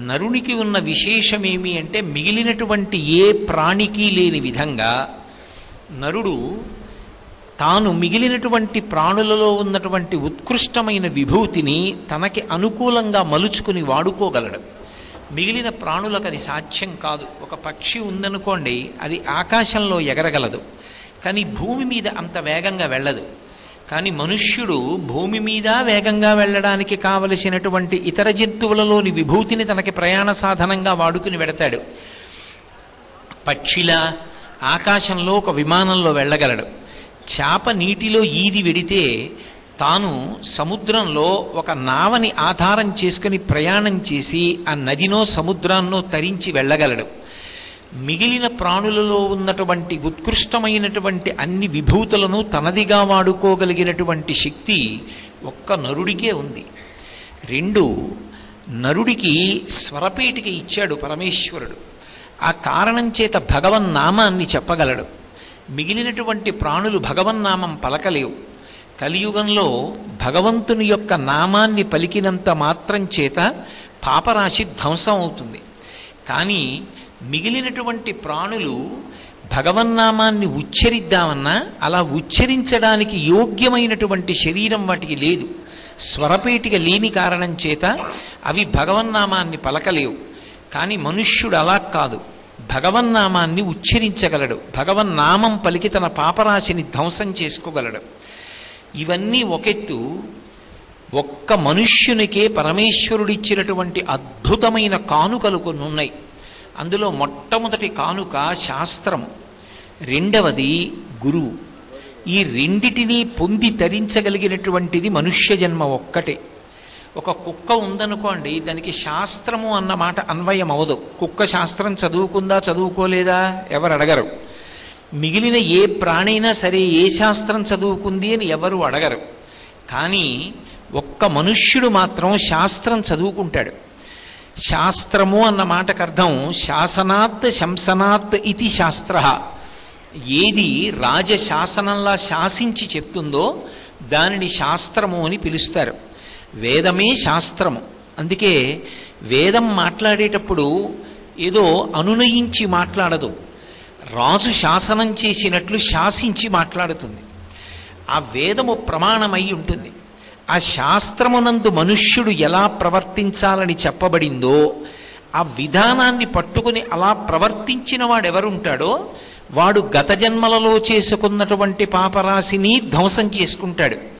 నరునికి ఉన్న విశేషమేమి అంటే మిగిలినటువంటి ఏ ప్రాణికి లేని విధంగా నరుడు తాను మిగిలినటువంటి ప్రాణులలో ఉన్నటువంటి ఉత్కృష్టమైన విభూతిని తనకి అనుకూలంగా మలుచుకుని వాడుకోగలడు. మిగిలిన ప్రాణులకు అది సాధ్యం కాదు. ఒక పక్షి ఉందనుకోండి, అది ఆకాశంలో ఎగరగలదు, కానీ భూమి మీద అంత వేగంగా వెళ్ళదు. కానీ మనుష్యుడు భూమి మీద వేగంగా వెళ్ళడానికి కావలసినటువంటి ఇతర జంతువులలోని విభూతిని తనకి ప్రయాణ సాధనంగా వాడుకుని వెడతాడు. పక్షిలా ఆకాశంలో ఒక విమానంలో వెళ్ళగలడు. చేప నీటిలో ఈది వెడితే తాను సముద్రంలో ఒక నావని ఆధారం చేసుకుని ప్రయాణం చేసి ఆ నదినో సముద్రాన్నో తరించి వెళ్ళగలడు. మిగిలిన ప్రాణులలో ఉన్నటువంటి ఉత్కృష్టమైనటువంటి అన్ని విభూతులను తనదిగా వాడుకోగలిగినటువంటి శక్తి ఒక్క నరుడికే ఉంది. 2, నరుడికి స్వరపేటిక ఇచ్చాడు పరమేశ్వరుడు. ఆ కారణం చేత భగవన్నామాన్ని చెప్పగలడు. మిగిలినటువంటి ప్రాణులు భగవన్నామం పలకలేవు. కలియుగంలో భగవంతుని యొక్క నామాన్ని పలికినంత మాత్రం చేత పాపరాశి ధ్వంసం అవుతుంది. కానీ మిగిలినటువంటి ప్రాణులు భగవన్నామాన్ని ఉచ్చరిద్దామన్నా అలా ఉచ్చరించడానికి యోగ్యమైనటువంటి శరీరం వాటికి లేదు. స్వరపేటిక లేని కారణం చేత అవి భగవన్నామాన్ని పలకలేవు. కానీ మనుష్యుడు అలా కాదు, భగవన్నామాన్ని ఉచ్చరించగలడు. భగవన్నామం పలికి తన పాపరాశిని ధ్వంసం చేసుకోగలడు. ఇవన్నీ ఒకెత్తు. ఒక్క మనుష్యునికే పరమేశ్వరుడిచ్చినటువంటి అద్భుతమైన కానుకలు కొన్ని ఉన్నాయి. అందులో మొట్టమొదటి కానుక శాస్త్రం, రెండవది గురువు. ఈ రెండిటినీ పొంది తరించగలిగినటువంటిది మనుష్య జన్మ ఒక్కటే. ఒక కుక్క ఉందనుకోండి, దానికి శాస్త్రము అన్న మాట అన్వయం అవదు. కుక్క శాస్త్రం చదువుకుందా చదువుకోలేదా ఎవరు అడగరు. మిగిలిన ఏ ప్రాణైనా సరే ఏ శాస్త్రం చదువుకుంది అని ఎవరు అడగరు. కానీ ఒక్క మనుష్యుడు మాత్రం శాస్త్రం చదువుకుంటాడు. శాస్త్రము అన్న మాటకు అర్థం శాసనాత్ శంసనాత్ ఇది శాస్త్ర. ఏది రాజశాసనంలా శాసించి చెప్తుందో దానిని శాస్త్రము అని పిలుస్తారు. వేదమే శాస్త్రము. అందుకే వేదం మాట్లాడేటప్పుడు ఏదో అనునయించి మాట్లాడదు, రాజు శాసనం చేసినట్లు శాసించి మాట్లాడుతుంది. ఆ వేదము ప్రమాణమై ఉంటుంది. ఆ శాస్త్రమునందు మనుష్యుడు ఎలా ప్రవర్తించాలని చెప్పబడిందో ఆ విధానాన్ని పట్టుకుని అలా ప్రవర్తించిన వాడెవరుంటాడో వాడు గత జన్మలలో చేసుకున్నటువంటి పాపరాశిని ధ్వంసం చేసుకుంటాడు.